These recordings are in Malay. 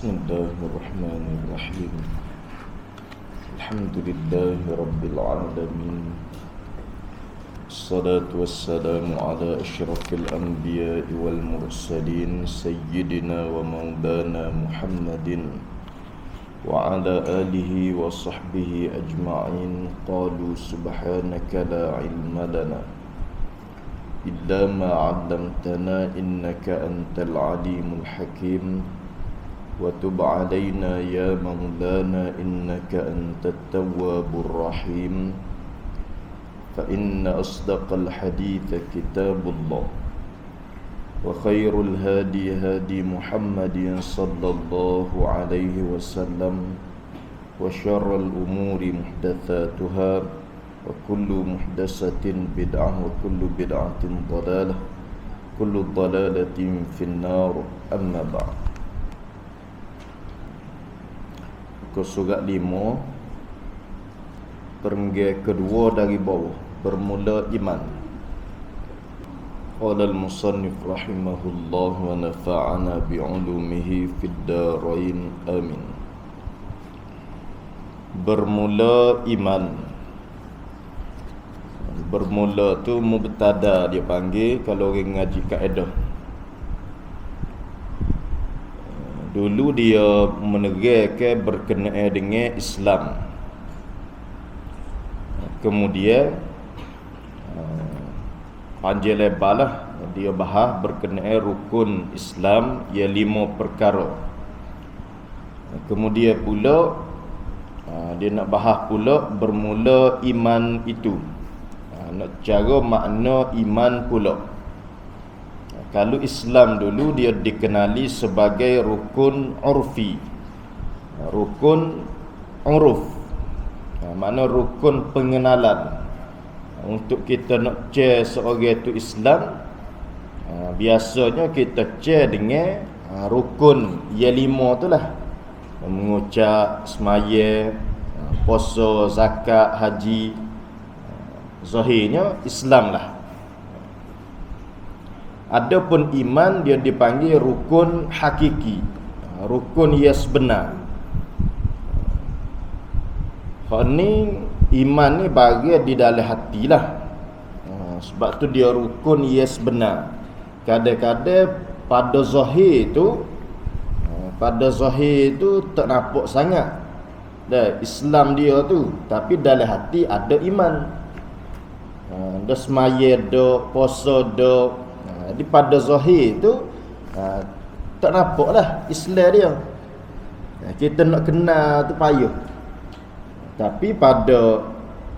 Bismillahirrahmanirrahim. Alhamdulillahi Rabbil Alamin. Assalatu wassalamu ala ashrafil anbiya'i wal mursalin Sayyidina wa maulana Muhammadin wa ala alihi wa sahbihi ajma'in. Qalu subhanaka la ilma lana illa ma 'allamtana innaka antal alimul hakim. Wa tub 'alaina ya maulana innaka antat tawwabur rahim. Fa inna asdaqal hadits kitabullah wa khairul hadi hadi Muhammadin sallallahu alaihi wasallam wa syarrul umuri muhdatsatuha wa kullu muhdatsatin bid'ah wa kullu bid'atin dhalalah kullu dhalalatin finnar. Amma ba'd. Surat 5 perenggan kedua dari bawah, bermula iman. Qala al-musannif rahimahullah wa nafa'ana bi'ulumihi fid darain amin. Bermula iman. Bermula tu mubtada dia panggil kalau orang ngaji kaedah. Dulu dia menerangkan berkenaan dengan Islam. Kemudian panjang lebar lah dia bahas berkenaan rukun Islam, ia 5 perkara. Kemudian pula dia nak bahas pula bermula iman itu. Nak cara makna iman pula. Kalau Islam dulu dia dikenali sebagai rukun urfi. Rukun uruf. Makna rukun pengenalan. Untuk kita nak cek seorang itu Islam, biasanya kita cek dengan rukun yang 5 tu lah. Mengucap, semaya, puasa, zakat, haji. Zahirnya Islam lah. Adapun iman dia dipanggil rukun hakiki, rukun yang sebenar. Hak ni iman ni bagi di dalam hati lah. Sebab tu dia rukun yang sebenar. Kadang-kadang pada zahir tu tak nampak sangat dah Islam dia tu, tapi dalam hati ada iman. Dah semaya, dah puasa, dah. Jadi pada zahir tu tak nampak lah Islam dia. Kita nak kenal tu payah. Tapi pada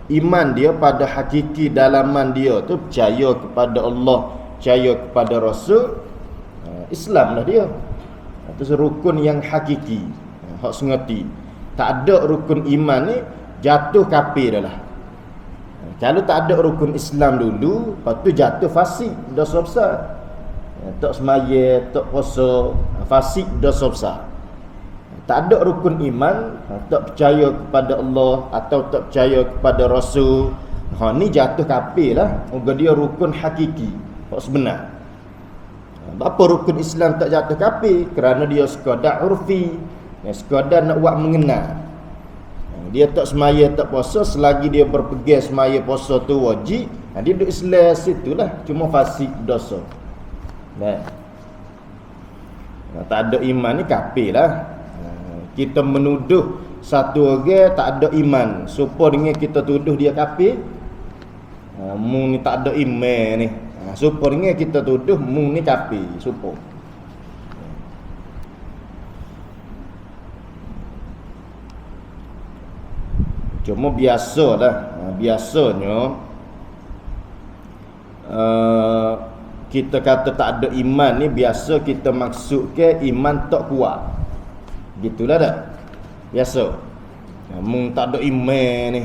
iman dia, pada hakiki dalaman dia tu, percaya kepada Allah, percaya kepada Rasul, Islam lah dia. Itu rukun yang hakiki, hak sengati. Tak ada rukun iman ni, jatuh kafir dah lah. Kalau tak ada rukun Islam dulu, lepas tu jatuh fasik, dosa besar. Tak semaya, tak puasa, fasik, dosa besar. Tak ada rukun iman, tak percaya kepada Allah atau tak percaya kepada Rasul, ni jatuh kafir lah. Moga dia rukun hakiki, hak sebenar. Apa rukun Islam tak jatuh kafir? Kerana dia sekadar urfi, sekadar nak buat mengenal. Dia tak semaya, tak puasa, selagi dia berpegang semaya puasa tu wajib, dia duduk Islam situlah, cuma fasik dosa. Tak ada iman ni kafir lah. Kita menuduh satu orang tak ada iman, supaya dengan kita tuduh dia kafir, mu ni tak ada iman ni, supaya dengan kita tuduh mu ni kafir, supaya. Cuma biasalah, biasanya kita kata tak ada iman ni, biasa kita maksudkan iman tak kuat. Gitulah tak? Biasa. Mung tak ada iman ni,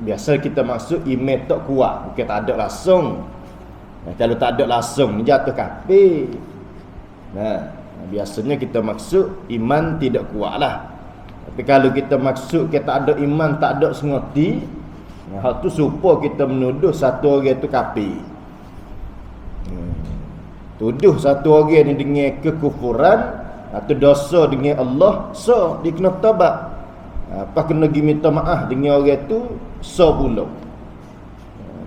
biasa kita maksud iman tak kuat, bukan tak ada langsung. Kalau tak ada langsung ni jatuh kafir. Biasanya kita maksud iman tidak kuat lah. Tapi kalau kita maksud kita tak ada iman, tak ada sengoti, hal tu supaya kita menuduh satu orang tu kafir. Tuduh satu orang ni dengan kekufuran, atau dosa dengan Allah, so dia kena taubat. Apa kena pergi minta maaf dengan orang tu, so pula.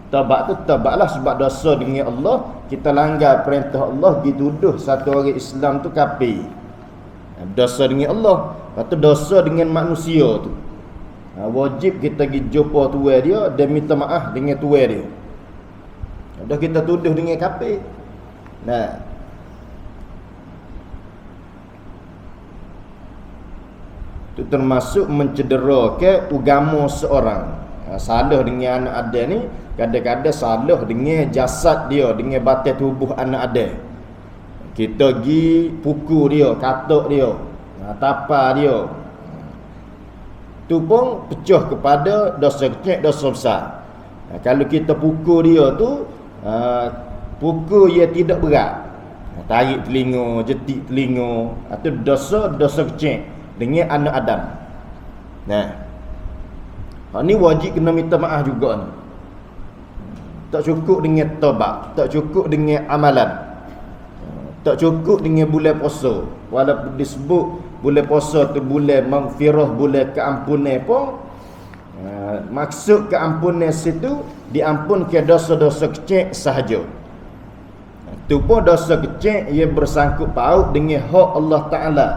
Taubat tu taubatlah sebab dosa dengan Allah, kita langgar perintah Allah, dituduh satu orang Islam tu kafir. Dosa dengan Allah, lepas tu dosa dengan manusia tu. Wajib kita pergi jumpa tuan dia dan minta maaf dengan tuan dia. Dah kita tuduh dengan kafir. Nah, itu termasuk mencederakan agama seorang. Salah dengan anak ada ni, kadang-kadang salah dengan jasad dia, dengan batin tubuh anak ada. Kita pergi pukul dia, katuk dia, tapar dia. Tu pun pecah kepada dosa kecil, dosa besar. Kalau kita pukul dia tu, pukul ia tidak berat, tarik telinga, jetik telinga, itu dosa kecil dengan anak Adam. Nah, ni wajib kena minta maaf juga ni. Tak cukup dengan taubat, tak cukup dengan amalan, tak cukup dengan bulan puasa. Walaupun disebut bulan puasa tu bulan maghfirah, bulan keampunan pun, maksud keampunan situ diampunkan dosa-dosa kecil sahaja. Itu pun dosa kecil ia bersangkut paut dengan hak Allah Ta'ala.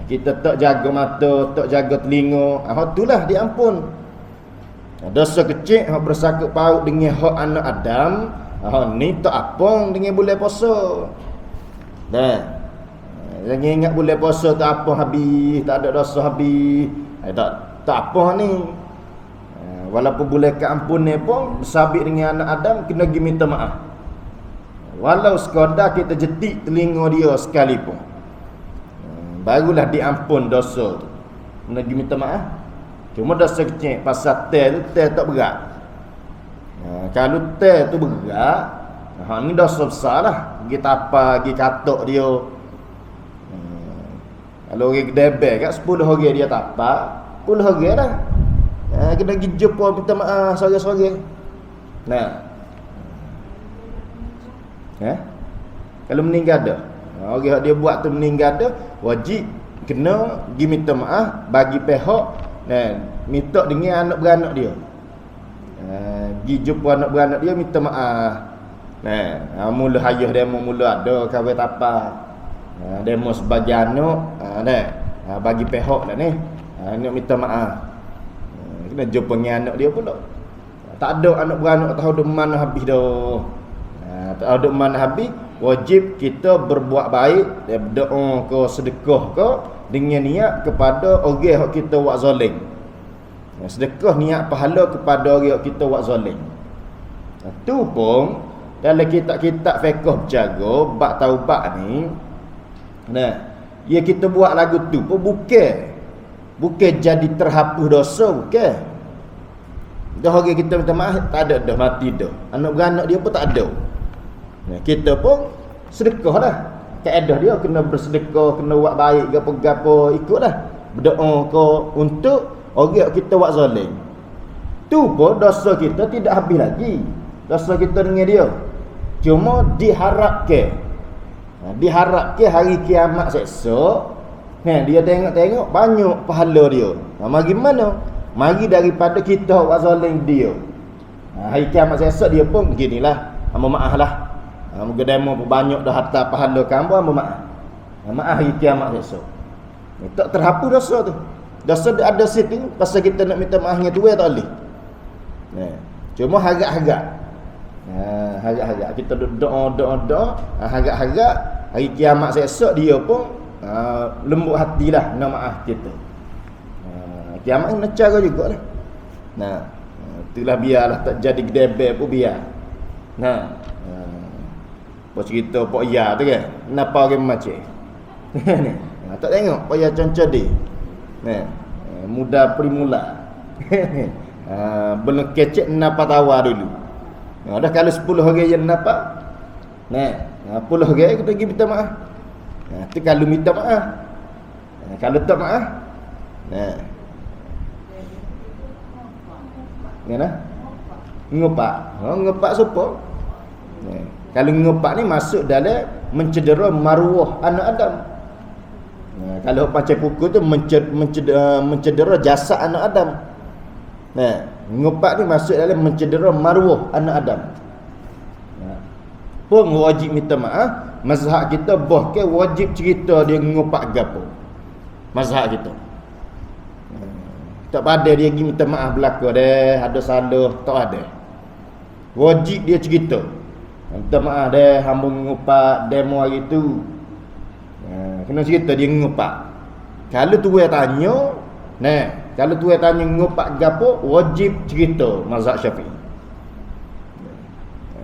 Kita tak jaga mata, tak jaga telinga, itulah diampun. Dosa kecil yang bersangkut paut dengan hak anak Adam, ni tak apa dengan bulan puasa. Nah, jangan ingat bulan puasa tak apa habis, tak ada dosa habis. Tak apa ni. Walaupun bulan keampunan pun sabit dengan anak Adam, kena pergi minta maaf. Walau sekadar kita jetik telinga dia sekalipun, barulah diampun dosa tu. Kena pergi minta maaf. Cuma dosa kecil, pasal tel tu, tel tak berat. Kalau tel tu berat, ni dosa besar lah. Pergi tapar, pergi katuk dia. Kalau orang kedebel kat 10 orang dia tapar, 10 orang dah. Kena pergi jumpa minta maaf sorang-sorang. Nah. Kalau meninggal dah, orang dia buat tu meninggal dah, wajib kena pergi minta maaf bagi pihak, minta dengan anak beranak dia. Pergi jumpa anak beranak dia minta maaf. Mula ayah demo mula ada kahwin tapar. Demo sebagai anak, bagi pihak dah ni. Nak minta maaf. Kena jumpa dengan anak dia pula. Tak ada anak beranak tahu duk mana habis dah. Tak ada mana habis, wajib kita berbuat baik, berdoa ke, sedekah ke, dengan niat kepada orang yang kita buat zalim. Sedekah niat pahala kepada orang yang kita buat zalim. Tu pun dalam kitab-kitab fiqh berjaga bab taubat ni. Ya kita buat lagu tu pun bukan jadi terhapus dosa, bukan. Dah orang kita minta maaf, tak ada dah, mati dah. Anak beranak dia pun tak ada. Kita pun sedekah dah. Kaedah dia kena bersedekah, kena buat baik gapo-gapo, ikutlah. Berdoa ke untuk orang kita buat zalim. Tu pun dosa kita tidak habis lagi. Dosa kita dengan dia. Cuma diharapkan hari kiamat esok, dia tengok banyak pahala dia. Mari mana? Mari daripada kita buat zalim dia. Hari kiamat esok dia pun beginilah. Mohon maaf lah. Moga demo banyak dah harta pahala kamu, mohon maaf. Maaf hari kiamat esok. Tak terhapus dosa tu. Dosa ada situ pasal kita nak minta maaf dengan tuan tak boleh. Cuma harap-harap. Harap-harap kita doa, harap-harap hari kiamat esok dia pun lembut hatilah nak maaf kita. Kiamat ni cara jugalah. Itulah biarlah tak jadi gedebel pun biar. Bos cerita Pak Ya tu kan. Kenapa orang macam ni? Tak tengok Pak Ya contoh dia. Muda primula. Belum kecek napa tawa dulu. Dah kalau 10 orang yang napa. 10 orang kita pergi minta maaf. Tu kalau minta maaf. Kalau tak maaf. Ngopak. Ngopak siapa? Kalau ngopak ni masuk dalam mencedera maruah anak Adam. Kalau pancai pukul tu mencedera jasad anak Adam. Ngupak ni masuk dalam mencedera maruah anak Adam. Pun wajib minta maaf. Mazhab kita bahkan wajib cerita dia ngupak gapo. Mazhab kita. Tak ada dia pergi minta maaf belaka dia, ada salah, tak ada. Wajib dia cerita. Minta maaf dia hamba ngupak demo hari tu. Kena cerita dia ngupak. Kalau tuan tanya, kalau tuan tanya ngupak gapo, wajib cerita mazhab Syafi'i.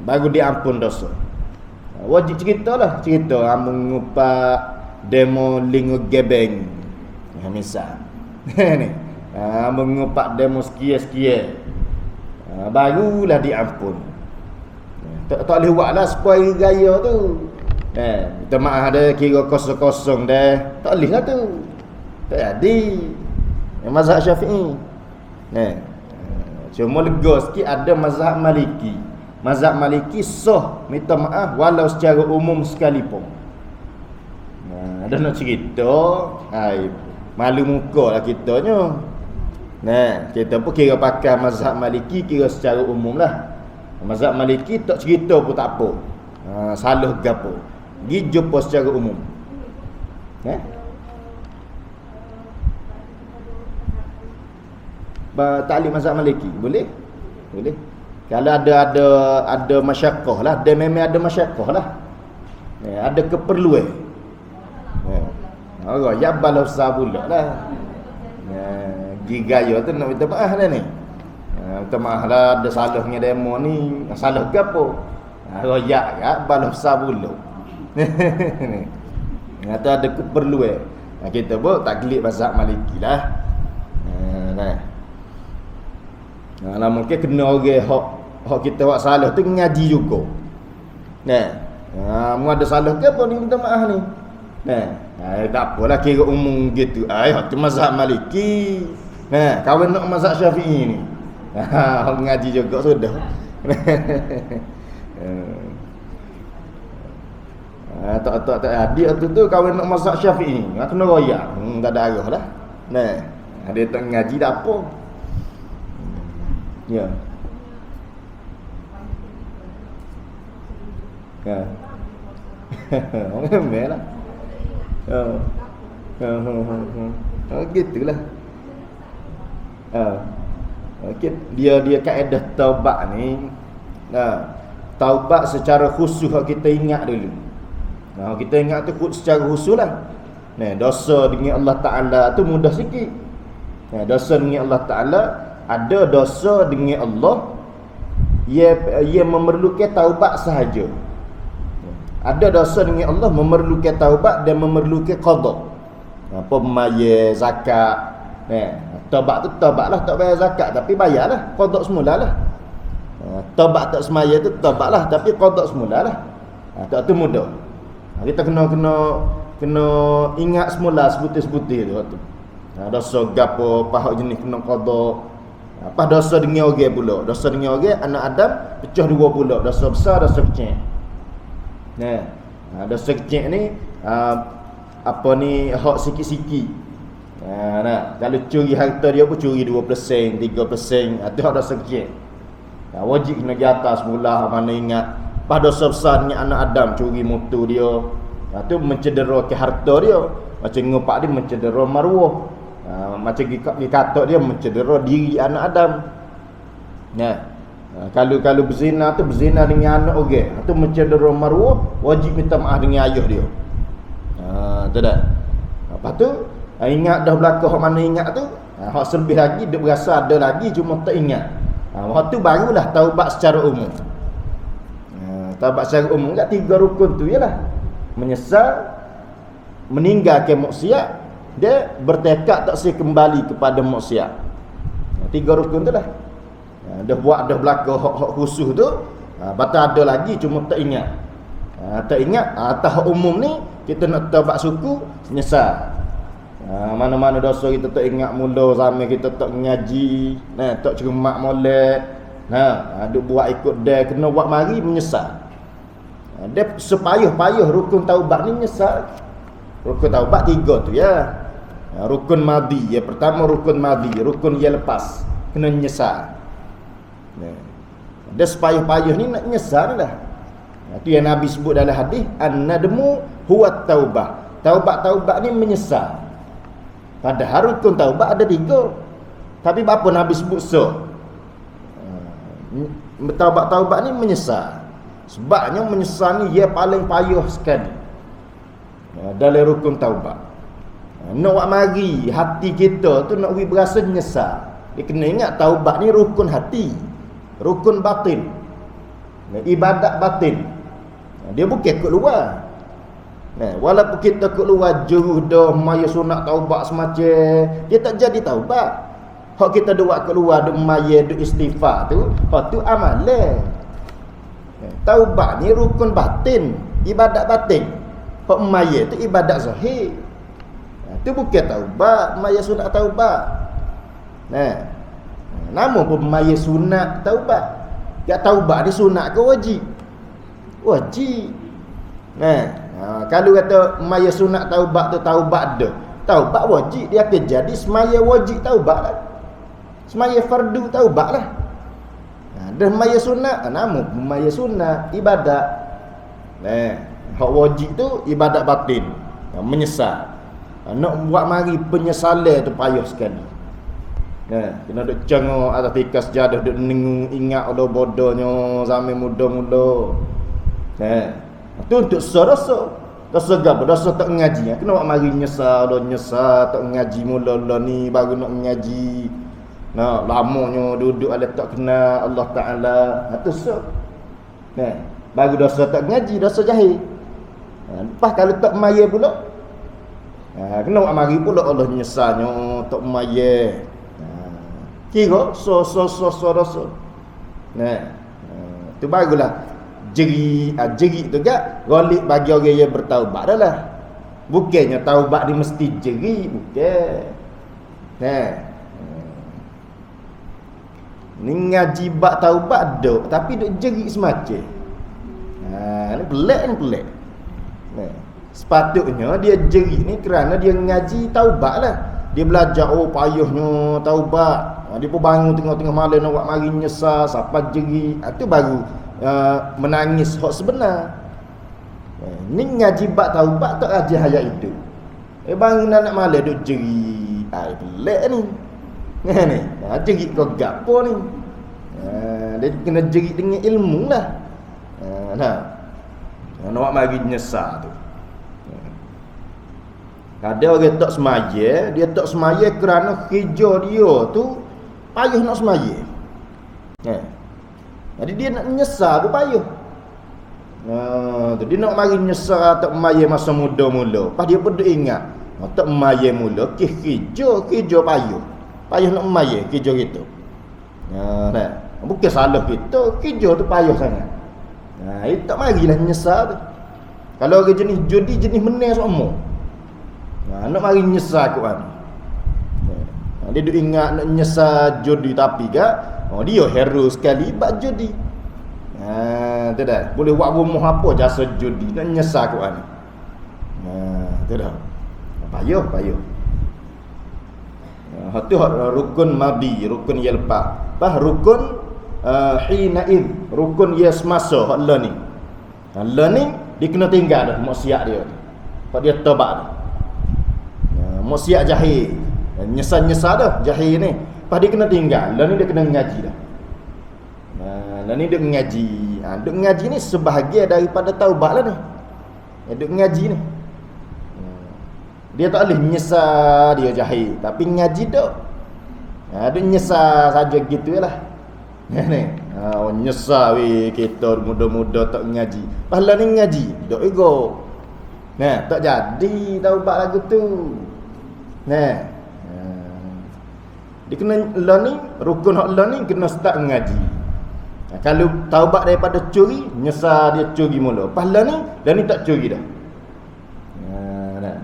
Baru dia ampun dosa. Wajib ceritalah, cerita hamba ngupak demo lingo gebeng. Misal. Ni. Mengupak demo sekian-sekian, barulah diampun. Tak boleh buat lah sepoi gaya tu. Minta maaf ada kira kosong-kosong dah. Tak boleh lah tu. Tak jadi. Mazhab Syafi'i. Cuma lega sikit ada mazhab Maliki. Mazhab Maliki sah minta maaf walau secara umum sekalipun. Ada nak cerita, malu muka lah kitanya. Kita pun kira pakai mazhab Maliki, kira secara umum lah. Mazhab Maliki tak cerita pun tak apa. Salah gapo. Gi jumpa secara umum. Ta'lim mazhab Maliki boleh? Boleh. Kalau ada masyaqqah lah, dia memang ada masyaqqah lah. Ada keperluan. Orang ya balau sabula lah. Gigaya tu nak minta maaf dah ni. Minta maaf lah ada salahnya demo ni. Salah ke apa? Royak ya balau sabula. Kata ada keperluan. Kita pun tak gelik mazhab Maliki lah. Nah, mungkin kena orang hak kita buat salah tu ngaji juga. Mu ada salah ke apa ni minta maaf ni. Tak apalah kira umum gitu. Tu mazhab Maliki. Kawan nak mazhab Syafi'i ni. Ngaji juga sudah. Tak adik tu kawan nak mazhab Syafi'i ni. Kena royak. Tak ada arah lah. Dia tak ngaji dah apa. Ya. Orang lah. Gitulah. Okay. Dia kaedah taubat ni. Taubat secara khusus kita ingat dulu. Kita ingat tu secara khusus lah. Dosa dengan Allah Ta'ala tu mudah sikit. Dosa dengan Allah Ta'ala, ada dosa dengan Allah ia memerlukan taubat sahaja. Ada dosa dengan Allah memerlukan taubat dan memerlukan qada. Apa bayar zakat. Taubat tu taubatlah, tak bayar zakat tapi bayarlah, qada semulalah. Taubat tak semaya tu taubatlah tapi qada semulalah. Tak tu mudah. Kita kena ingat semula sebutir-sebutir tu. Dosa gapo, pahak jenis kena qada. Apa dosa dengan orang pula? Dosa dengan orang anak Adam pecah dua pula, dosa besar, dosa kecil. Dosa kecil ni apa ni hak sikit-sikit. Kalau curi harta dia pun curi 2%, 3%, itu hak dosa kecil. Wajib kena di atas mula mana ingat. Pas dosa besar dengan anak Adam curi motor dia. Itu mencederakan harta dia. Macam ngopak dia mencedera maruah. Macam dikata dia mencedera diri anak Adam. Kalau berzina tu berzina dengan anak orang, itu mencedera maruah, wajib minta maaf dengan ayah dia. Tu dah. Lepas tu ingat dah belaka hak mana ingat tu, hak selebih lagi dia berasa ada lagi cuma tak ingat. Waktu tu barulah taubat secara umum. Taubat secara umum kat 3 rukun tu ialah menyesal, meninggalkan maksiat, dia bertekad tak saya kembali kepada maksiat. 3 rukun tu lah. Dah buat dah belaka hak khusus tu, batal ada lagi cuma tak ingat. Tak ingat atas hak umum ni kita nak taubat suku, menyesal. Mana-mana dosa kita tak ingat mula zaman kita tak ngaji, tak cermat molek. Duk buat ikut dia kena buat mari menyesal. Dia sepayah-payah rukun taubat ni menyesal. Rukun taubat 3 tu ya. Rukun madi, yang pertama rukun madi, rukun yang lepas, kena nyesal. Dia sepayah-payah ni nak nyesal dah. Itu yang Nabi sebut dalam hadis, an-nadmu huwa taubah. Taubat-taubat ni menyesal. Padahal rukun taubat ada 3. Tapi apa Nabi sebut taubat-taubat ni menyesal. Sebabnya menyesal ni ia paling payah sekali dalam rukun taubat. Nak buat mari hati kita tu nak berasa menyesal. Dia kena ingat taubat ni rukun hati, rukun batin, ibadat batin. Dia bukan kat luar. Walaupun kita kat luar juruh dah maya sunat taubat semacam, dia tak jadi taubat. Hak kita buat kat luar dak maya dak istighfar tu, hak tu amalan. Taubat ni rukun batin, ibadat batin. Hak maya tu ibadat zahir. Tu bukan taubat, maya sunat taubat. Nama pun maya sunat taubat. Tak taubat ni sunat ke wajib? Wajib. Kalau kata maya sunat taubat tu taubat dah. Taubat wajib, dia akan jadi semaya wajib taubat lah. Semaya fardu taubat lah. Dan maya sunat, nama pun maya sunat ibadat. Hak wajib tu ibadat batin, menyesal. Nak buat mari penyesalan tu payah sekali. Kena duk cengok atas tikas sejadah, duk nengu ingat Allah bodohnya zaman muda-muda. Tu untuk rasa gapa, rasa tak mengaji. Kena buat mari nyesal tak mengaji mula-mula ni baru nak mengaji. Lamanya duduk ada tak kenal Allah Ta'ala. Tu baru dosa tak mengaji, dosa jahil. Lepas kalau tak maya pula, kena buat mari pula Allah nyesalnya tak maya. Kira so rasa. Tu barulah jeri tu gak golik bagi orang yang bertaubat dah lah. Bukannya taubat ni mesti jeri, bukan. Ni ngaji bab taubat duk tapi duk jeri semacam. Ni pelik. Sepatutnya dia jeri ni kerana dia ngaji taubat lah. Dia belajar payahnya taubat. Dia pun bangun tengah-tengah malam nak buat mari nyesal sampai jeri. Itu baru menangis hak sebenar. Ni ngaji bab taubat tak aja hayat itu. Bangun nak malam duk jeri. Pelik ni. Ni. Jeri kau gapo ni. Dia kena jeri dengan ilmu lah. Nak buat mari nyesal tu. Ada orang tak semaya, dia tak semaya kerana kerja dia tu payah nak semaya. Jadi dia nak nyesal pun payah. Dia nak mari nyesal tak semaya masa muda mula. Lepas dia pun ingat, tak semaya mula, kerja payah. Payah nak semaya kerja kita. Bukan salah kita, kerja tu payah sangat. Itu tak marilah nyesal tu. Kalau orang jenis judi, jenis menang semua. Nak mari nyesal kot kan. Dia duk ingat nak nyesal judi tapi dia hero sekali bab judi. Tu dah. Boleh buat rumah apa jasa judi nak nyesal kot kan. Tu dah. Payah. Tu rukun madi, rukun yang lepas. Rukun hinaid, rukun yang semasa hak learning. Learning dia kena tinggal dah maksiat dia. Pak dia taubat dah. Maksiat jahil, nyesal dah jahil ni. Lepas dia kena tinggal, lalu dia kena mengaji dah. Lalu dia mengaji. Duk mengaji ni sebahagian daripada taubat lah ni. Duk mengaji ni. Dia tak boleh menyesal dia jahil, tapi mengaji tak. Duk menyesal saja gitu lah. Ni. Nyesal weh kita muda-muda tak mengaji. Pahala ni mengaji, duk ego. Tak jadi taubat lagu tu. Dia kena learning, rukun hak learning kena start mengaji. Kalau taubat daripada curi, nyesal dia curi mula. Lepas learning, dan ni tak curi dah.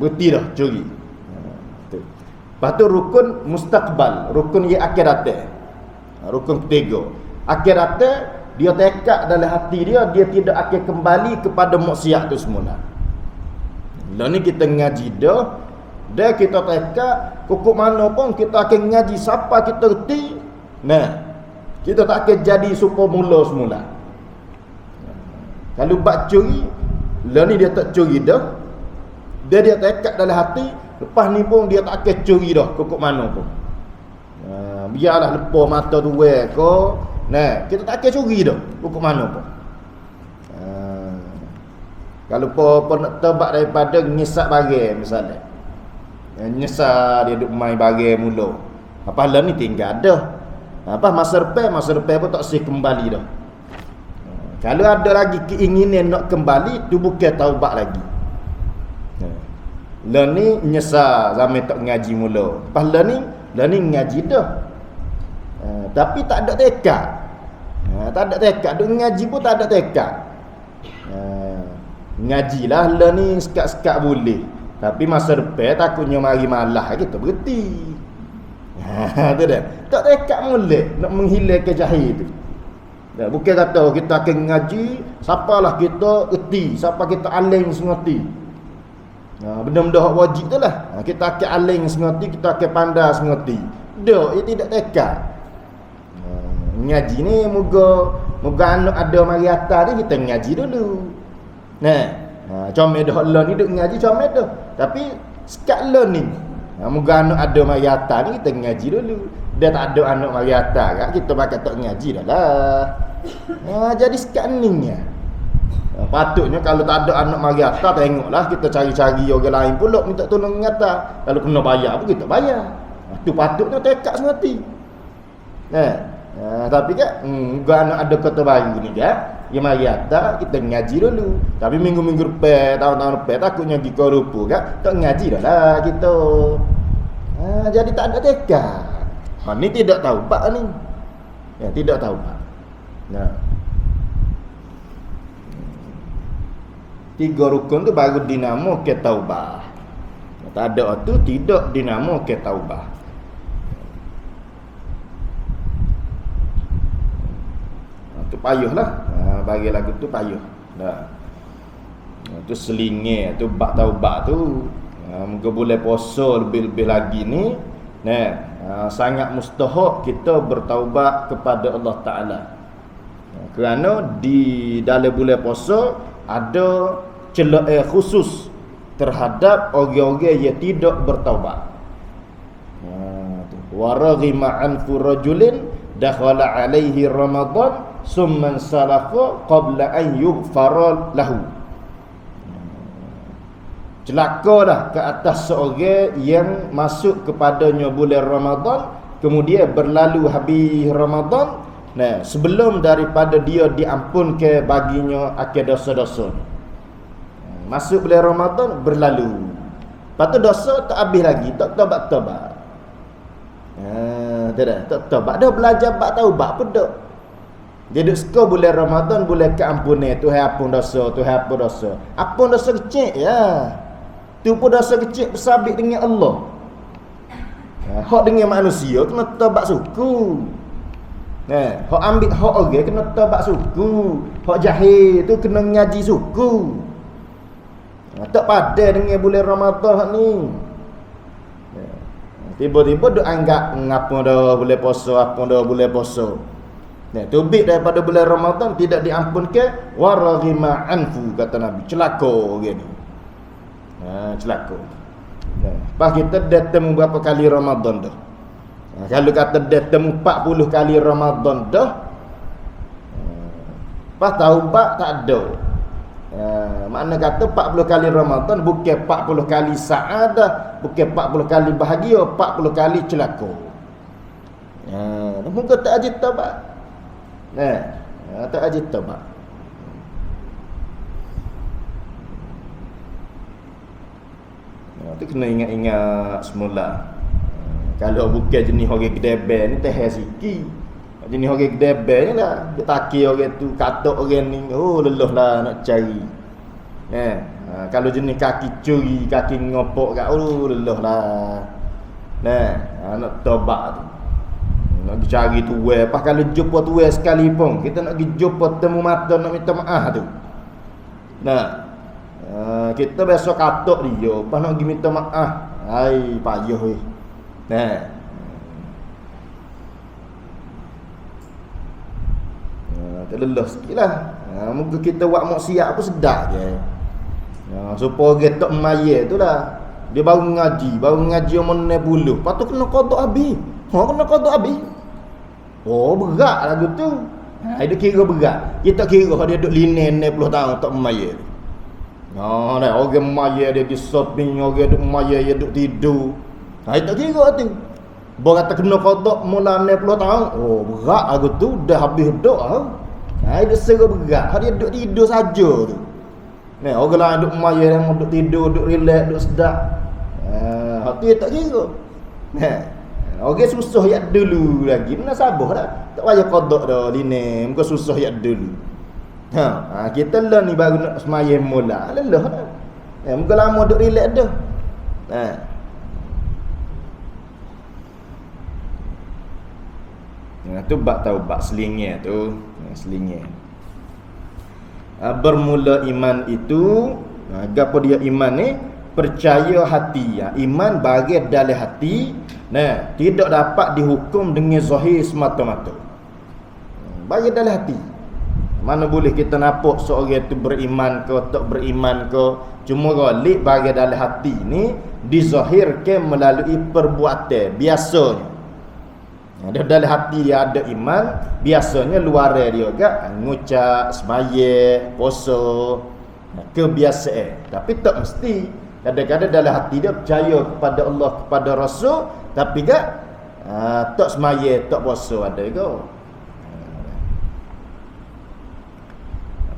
Berhenti dah curi. Lepas tu rukun mustaqbal, rukun yang akhirat. Rukun ketiga. Akhirat dia tekad dalam hati dia tidak akan kembali kepada maksiat tu semula. Lah ni kita ngaji dah. Dah kita tekad kukuk mana pun kita akan ngaji siapa kita reti. Nah, kita tak akan jadi super mula semula. Kalau bak curi, lah ni dia tak curi dah. Dia tekad dalam hati, lepas ni pun dia tak akan curi dah kukuk mana pun. Biarlah lepas mata tu ke. Nah, kita tak akan curi dah kukuk mana pun. Kalau pun nak tebak daripada nyesak bagai misalnya. Nyesal dia duk main bagai mula. Apa lah ni tinggal dah. Apa masa depan pun tak sih kembali dah. Kalau ada lagi keinginan nak kembali, tu bukan taubat lagi. Lah ni nyesal zaman tak ngaji mula. Lepas lah ni ngaji dah. Tapi tak ada tekad. Tak ada tekad. Duk ngaji pun tak ada tekad. Ngajilah lah ni sekat-sekat boleh. Tapi masa depan takutnya mari malah kita berhenti. Tu dah. Tak tekad molek nak menghilangkan jahil tu. Dah, bukan kata kita akan ngaji, siapalah kita erti, siapa kita aling sengerti. Benda-benda hak wajib tu lah. Kita akan aling sengerti, kita akan pandai sengerti. Dah, ia tidak tekad. Ngaji ni moga anak ada mari atas ni kita ngaji dulu. Comel dah Allah ni duk ngaji comel dah. Tapi sekat learning. Moga anak ada mari atas ni kita ngaji dulu. Dia tak ada anak mari atas kan kita bakal tak ngaji dah lah. Jadi sekat ni. Patutnya kalau tak ada anak mari atas tengoklah kita cari-cari orang lain pula minta tolong ngata. Kalau kena bayar pun kita bayar. Tu patutnya tekad sengerti. Tapi kan moga anak ada kata baru ni kan. Dia mari atas kita ngaji dulu. Tapi minggu-minggu depan, tahun-tahun depan takutnya pergi ke rupa kan, tak ngaji dah lah kita. Jadi tak ada tekad. Ni tidak taubat ni. Tidak taubat. Tiga rukun tu baru dinamo ke taubat. Tak ada tu tidak dinamo ke taubat. Tu payahlah. Bagi lagu tu payah. Dah. Tu selingih, tu bak taubat tu. Moga boleh puasa lebih-lebih lagi ni. Sangat mustahak kita bertaubat kepada Allah Taala. Kerana di dalam bulan puasa ada celah khusus terhadap orang-orang yang tidak bertaubat. Wa raghima anfu rajulin dakhala alaihi Ramadan summan salafa qabla an yughfara lahu. Celaka dah ke atas seorang yang masuk kepadanya bulan Ramadan, kemudian berlalu habis Ramadan, sebelum daripada dia diampunkan baginya akan dosa-dosa. Masuk bulan Ramadan berlalu. Lepas tu dosa tak habis lagi, tak taubat-taubat. Tak taubat dah, belajar bab taubat pun dak. Dia duk suka bulan Ramadan, bulan keampunan. Tuhan ampun dosa, Tuhan ampun dosa. Ampun dosa kecil ya. Tu pun dosa kecil bersabit dengan Allah. Hak dengan manusia kena taubat suku. Hak ambil hak orang kena taubat suku. Hak jahil tu kena ngaji suku. Tak padan dengan bulan Ramadan ni. Tiba-tiba duk anggap ngapa dah boleh puasa, apa dah boleh puasa. Tubik daripada bulan Ramadan tidak diampunkan, wa raghima anfu kata Nabi. Celaka orang ni. Celaka. Lepas kita dah temu berapa kali Ramadan dah. Kalau kata dah temu 40 kali Ramadan dah, pas taubat tak ada. Makna kata 40 kali Ramadan bukan 40 kali saadah, bukan 40 kali bahagia, 40 kali celaka. Mungkin tak ajit taubat. Tak ajit taubat. Tu kena ingat-ingat semula. Kalau bukan jenis orang kedebel ni teh sikit. Jenis orang kedebel ni lah dia takir orang tu, kata orang ni lelah lah nak cari. Kalau jenis kaki curi, kaki ngopok kat lelah lah. Nak tobat tu. Nak cari tuai. Pas kalau jumpa tuai sekali pun, kita nak pergi jumpa temu mata nak minta maaf tu. Kita besok katok dia, lepas nak pergi minta maaf. Ai, payah weh. Terlelah sikit lah. Muka kita buat maksiat pun sedap je. Supaya orang tak mayat tu lah. Dia baru ngaji mana buluh. Lepas tu kena kodok habis. Kena kodok habis. Berat lagu tu. Dia kira berat. Kita kira dia duduk linen 60 tahun tak mayat. Orang mayat dia pergi shopping, orang duduk mayat dia duduk tidur. Dia tak kira tu. Baru kata kena kodok mula 60 tahun. Berat lagu tu. Dah habis duduk lah. Dia serah berat. Dia duduk tidur saja tu. Orang lain duduk mayat yang duduk tidur, duduk relax, duduk sedap. Tu dia tak kira. Orang susah yak dulu lagi. Mana sabar dah. Tak payah kodok dah lini. Muka susah yak dulu. Kita lah ni baru nak semayang mula. Lelah dah. Muka lama duduk relax dah. Tu bab taubat selingih tu. Selingih. Bermula iman itu, gapo dia iman ni? Percaya hati. Iman bagi dalam hati. Tidak dapat dihukum dengan zahir semata-mata. Bagi dalam hati. Mana boleh kita nampak seorang itu beriman ke tak beriman ke. Cuma galik bagi dalam hati ni dizahirkan melalui perbuatan biasanya. Dalam hati dia ada iman, biasanya luar dia juga ngucap, sembahyang, puasa, kebiasaan. Tapi tak mesti. Kadang-kadang dalam hati dia percaya kepada Allah, kepada Rasul, tapi tak sembahyang, tak puasa ada juga.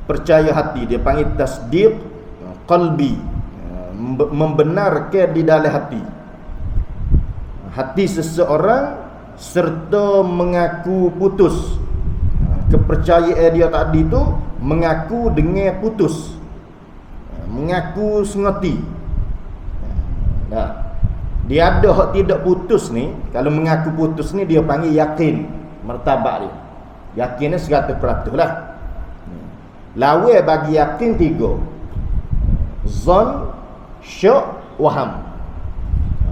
Percaya hati dia panggil tasdiq qalbi, membenarkan di dalam hati. Hati seseorang serta mengaku putus. Kepercayaan dia tadi tu mengaku dengan putus, mengaku sengati. Dia ada hak tidak putus ni. Kalau mengaku putus ni dia panggil yakin. Martabat dia yakin ni 100% lah. Lawa bagi yakin 3: zon, syak, waham.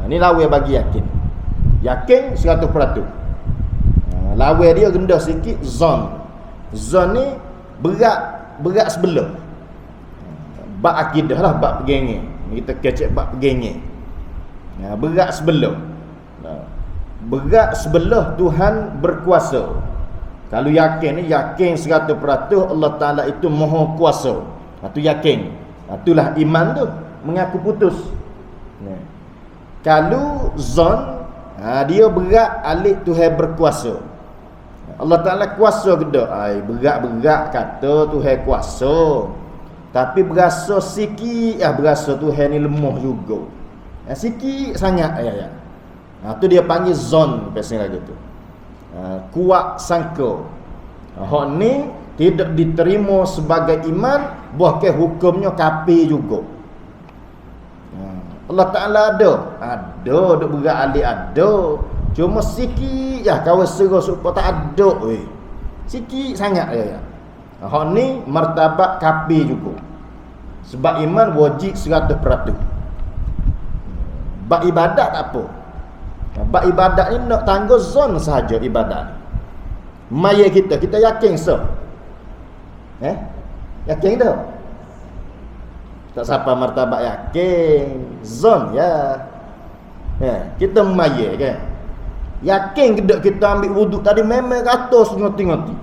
Ni lawa bagi yakin. Yakin 100%. Lawa dia rendah sikit zon. Zon ni berat sebelah. Bab akidah lah, bab pegengnya. Kita kecek bab pegengnya. Berat sebelah. Berat sebelah Tuhan berkuasa. Kalau yakin ni, yakin 100% Allah Ta'ala itu maha kuasa. Itu yakin. Itulah iman tu. Mengaku putus. Kalau zon, dia berat alik Tuhan berkuasa. Allah Ta'ala kuasa ke tak? Berat-berat kata Tuhan kuasa. Tapi berasa sikit berasa Tuhan ni lemah juga. Sikit sangat tu dia panggil zon pasal lagu tu. Kuat sangka. Hak ni tidak diterima sebagai iman, bahkan hukumnya kafir juga. Allah Ta'ala ada duk berat alik ada. Cuma sikit kawan serah supaya tak ada sikit sangat hak ni martabat kafir juga. Sebab iman wajib 100%. Bab ibadat tak apa. Bab ibadat ni nak tangguh zon sahaja ibadat. Maya kita yakin yakin dah. Tak siapa martabat yakin. Zon kita maya kan. Yakin ke tak kita ambil wuduk tadi memang ratus ngoti-ngoti.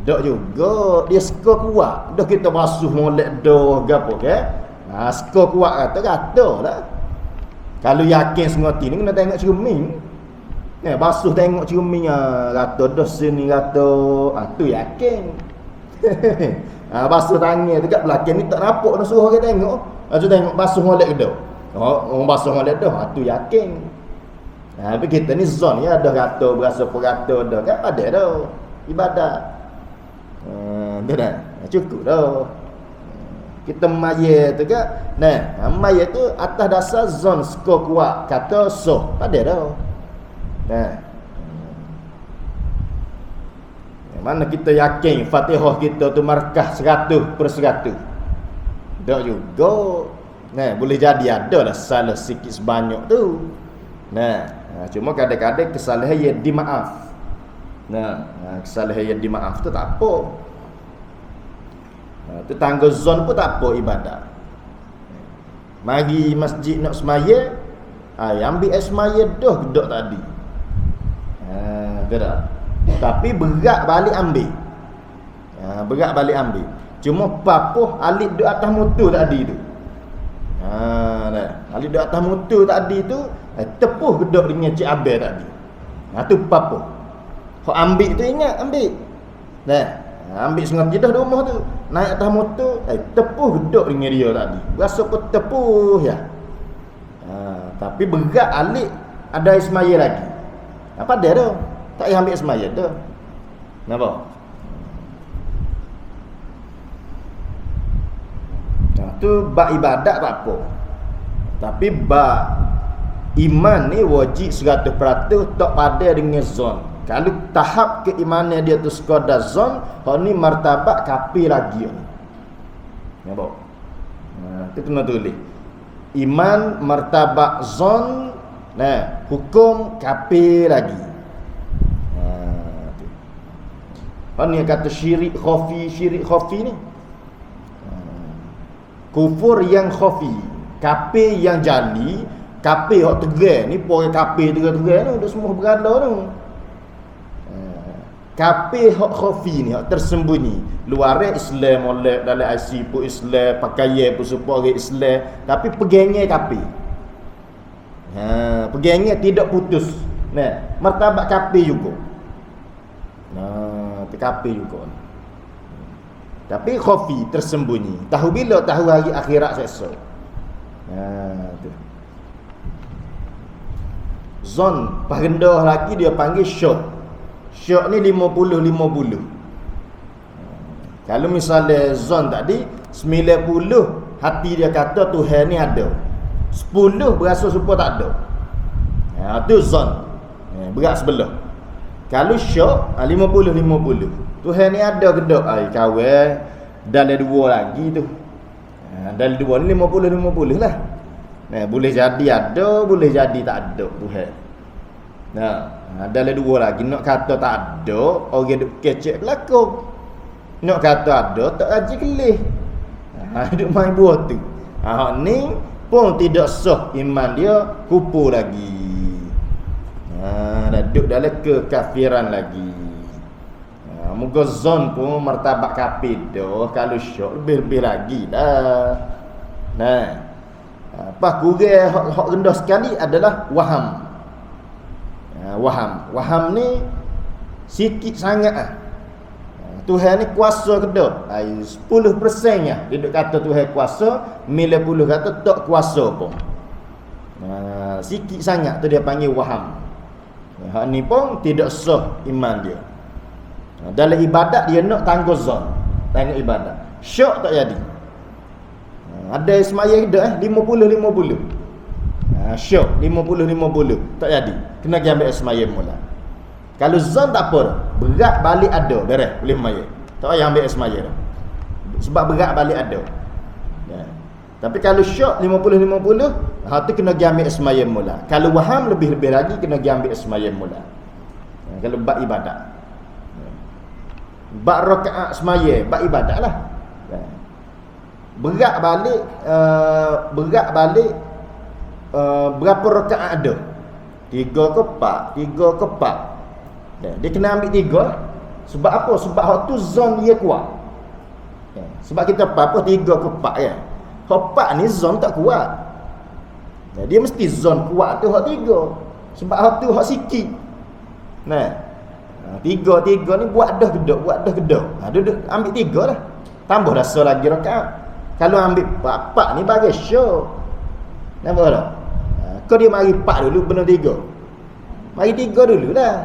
Tak juga. Dia skor kuat. Dah kita basuh molek dah gapo kan. Skor kuat kata lah. Kalau yakin ngoti ni kena tengok cermin. Basuh tengok cermin kata dah sini kata. Tu yakin. Basuh tangan dekat belakang ni tak nampak nak suruh orang tengok. Tu tengok basuh molek ke dah. Orang basuh molek dah. Tu yakin. Tapi kita ni zon ada kata berasa perata dah kan ada dah ibadat. Tu dah cukup dah. Kita maya tu kan. Maya tu atas dasar zon skor kuat kata ada dah. Mana kita yakin Fatihah kita tu markah 100%. Tak juga. Nah, boleh jadi ada lah salah sikit sebanyak tu. Nah, cuma kadang-kadang kesalahan yang dimaaf. Nah, kesalahan yang dimaaf tu tak apa. Tu tangga zon pun tak apa ibadat. Mari masjid nak semaya, ambil air semaya dah gedok tadi. Gerak. Tapi berat balik ambil. Berat balik ambil. Cuma papuh alik duduk atas motor tadi tu. Alik duduk atas motor tadi tu, tepuh gedok dengan Cik Abel tadi. Tu papuh. Hok ambil tu ingat ambil. Ambil sengaja dah di rumah tu. Naik atas motor, tepuh gedok dengan dia tadi. Rasa pun tepuh ya. Tapi berat alik ada ismaya lagi. Apa dia tu? Tak payah ambil ismaya tu. Nampak? Tu bab ibadat tak apa. Tapi bab iman ni wajib 100% tak pada dengan zon. Kalau tahap keimanan dia tu sekadar zon, hak ni martabat kafir lagi ni. Nampak? Tu kena tulis. Iman martabat zon, hukum kafir lagi. Hak ni kata syirik khafi ni. Kufur yang khafi, kafir yang jali, kafir hak tegar ni, poin kafir tegar-tegar ni dah semua berada tu. Kafir hak khafi ni, hak tersembunyi. Luar Islam molek, dalam IC pun Islam, pakaian pun supaya Islam, tapi pegangnya kafir. Pegangnya tidak putus. Martabat kafir juga. Kafir juga. Tapi khafi, tersembunyi. Tahu bila? Tahu hari akhirat seksa. Tu. Zon, parendah lagi dia panggil syok. Syok ni 50-50. Kalau misalnya zon tadi 90 hati dia kata Tuhan ni ada. 10 berasa supaya tak ada. Tu zon. Berat sebelah. Kalau syok 50-50. Tuhan ni ada ke tak? Kawan dalam dua lagi tu. Dalam dua ni 50-50 lah. Boleh jadi ada, boleh jadi tak ada Tuhan. Dalam dua lagi. Nak kata tak ada, orang duk kecek belakang. Nak kata ada, tak haji kelih. Duk main buah tu. Ni pun tidak sah iman dia, kupu lagi. Duduk dalam kekafiran lagi. Moga zon pun martabat kafir dah. Kalau syok lebih-lebih lagi dah. Apa kurang hak rendah sekali adalah waham. Waham ni sikit sangat Tuhan ni kuasa ke tak? 10% nya dia duk kata Tuhan kuasa, 90 kata tak kuasa pun. Sikit sangat tu dia panggil waham. Hak ni pun tidak sah iman dia. Dalam ibadat dia nak tangguh zon, tengok ibadat. Syok tak jadi. Ada semaya dah 50-50. Syok 50-50 tak jadi. Kena pergi ambil semaya mula. Kalau zon tak apa, berat balik ada, beres boleh semaya. Tak payah ambil semaya dah. Sebab berat balik ada. Tapi kalau syok 50-50, tu kena pergi ambil semaya mula. Kalau waham lebih-lebih lagi kena pergi ambil semaya mula. Kalau bab ibadat. Bak rakaat semaya, bak ibadat lah. Berat balik berapa rakaat ada? 3 ke 4? 3 ke 4. Dia kena ambil 3. Sebab apa? Sebab hak tu zon dia kuat. Sebab kita apa 3 ke 4 ya. Hak 4 ni zon tak kuat. Dia mesti zon kuat tu hak 3. Sebab hak tu hak sikit. Tiga ni buat dah gedok. Duduk ambil 3 lah. Tambah rasa lagi rakaat. Kalau ambil 4 ni bagi syok. Nampak tak? Kau dia mari 4 dulu benar 3. Mari 3 dulu lah.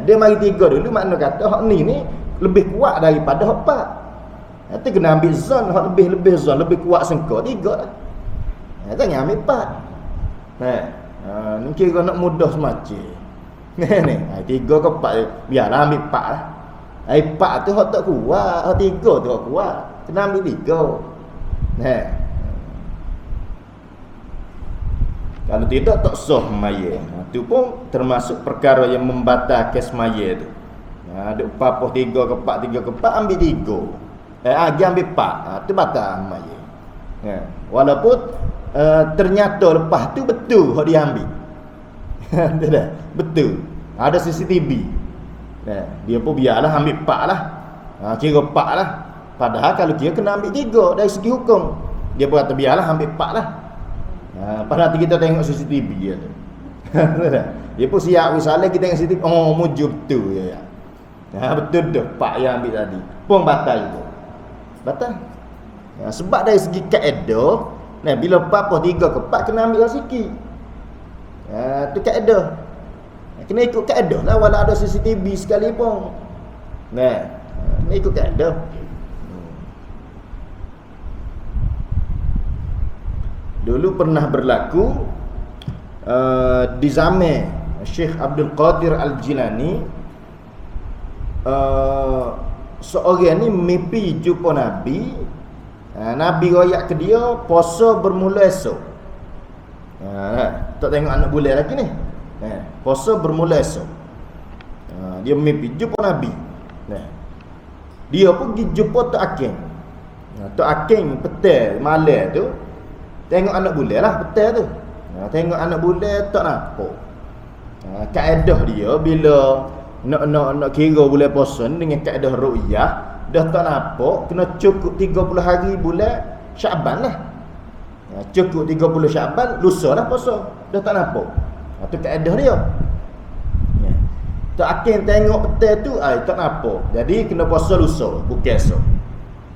Dia mari 3 dulu makna kata hak ni lebih kuat daripada hak 4. Nanti kena ambil zon hak lebih zon lebih kuat sengkau 3 lah. Jangan ambil 4. Ni kira nak mudah semacam. Ni 3 ke 4 biarlah ambil 4 lah. 4 tu hak tak kuat, hak 3 tu hak kuat. Kena ambil 3. Kalau tidak tak sah semaya. Itu pun termasuk perkara yang membatalkan semaya tu. Ada papah 3 kepak 3 kepak ambil 3. Ambil 4. Tu batal semaya. Walaupun ternyata lepas tu betul hak dia ambil. Tidak, betul. Ada CCTV. Dia pun biarlah ambil 4 lah. Kira 4 lah. Padahal kalau kira kena ambil 3 dari segi hukum. Dia pun kata biarlah ambil 4 lah. Pada nanti kita tengok CCTV dia tu. Dia pun siap misalnya kita tengok CCTV. Oh, mujur betul ya. Betul dah pak yang ambil tadi. Pun batal itu. Batal. Sebab dari segi kaedah, bila apa 3 kepak kena ambil sikit. Tu kaedah. Kena ikut kaedah lah walau ada CCTV sekalipun. Kena ikut kaedah. Dulu pernah berlaku di zaman Syekh Abdul Qadir Al-Jilani, seorang ni mimpi jumpa Nabi. Nabi royak ke dia puasa bermula esok. Tak tengok anak bulan lagi ni. Puasa bermula esok. Dia mimpi jumpa Nabi. Dia pergi jumpa Tok Hakim. Tok Hakim petang malam tu tengok anak bulan lah petang tu. Tengok anak bulan tak nampak. Kaedah dia bila nak kira bulan puasa ni dengan kaedah ru'yah dah tak nampak, kena cukup 30 hari bulan Syaban lah. Cukup 30 Syaban, lusa lah puasa. Dah tak nampak. Itu kaedah dia. Tak akan tengok petang tu, tak nampak. Jadi kena puasa lusa, bukan esok.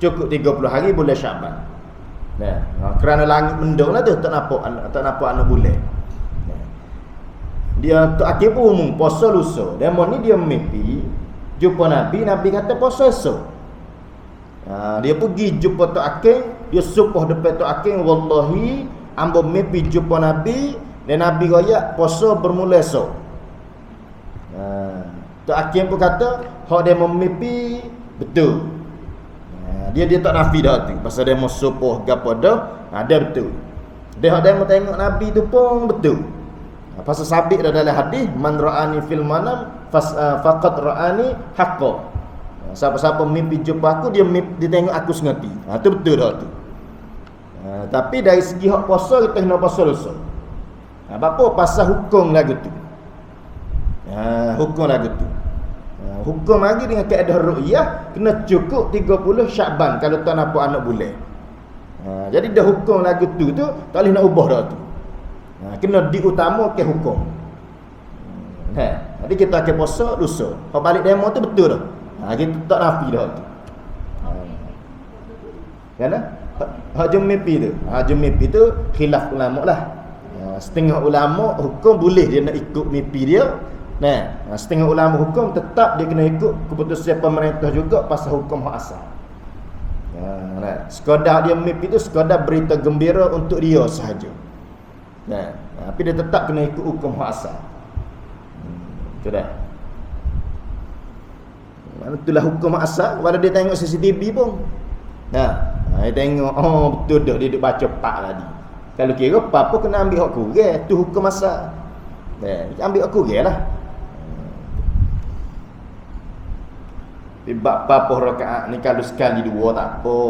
Cukup 30 hari bulan Syaban. Kerana langit mendung lah tu, tak nampak anak bulan. Dia tak akan pun umum puasa lusa. Demo ni dia mimpi jumpa Nabi, Nabi kata puasa esok. Dia pergi jumpa Tok Hakim, dia sumpah depan Tok Hakim, wallahi ambo mimpi jumpa Nabi dan Nabi royak puasa bermula esok. Tok Hakim pun kata hak dia memimpi betul. Dia tak nafi dah tu pasal dia mau sumpah gapo dah, dia betul. Dia hak dia mau tengok Nabi tu pun betul. Pasal sabit dah dalam hadis, man ra'ani fil manam faqad ra'ani haqqan. Siapa-siapa mimpi jumpa aku, dia tengok aku sengati. Tu betul dah tu. Tapi dari segi hak puasa kita kena puasa lusa. Apa pasal hukum lagu tu. Hukum lagu tu. Hukum lagi dengan kaedah ru'yah kena cukup 30 Syaban kalau tak nampak anak bulan. Jadi dah hukum lagu tu tak boleh nak ubah dah tu. Kena diutamakan hukum. Jadi kita akan puasa lusa. Kalau balik demo tu betul dah. Kita tak nafi dah tu. Kan? Hak mimpi tu. Mimpi tu khilaf ulama lah. Setengah ulama hukum boleh dia nak ikut mimpi dia. Setengah ulama hukum tetap dia kena ikut keputusan pemerintah juga pasal hukum hak asal. Sekadar dia mimpi tu sekadar berita gembira untuk dia sahaja. Tapi dia tetap kena ikut hukum hak asal. Itu dah. Itulah hukum hak asal. Kalau dia tengok CCTV pun dia tengok betul dah dia duk baca pak tadi. Kalau kira apa pun kena ambil hak kurang. Tu hukum asal. Ambil hak kurang lah. Sebab apa rakaat ni kalau sekali dua tak apa.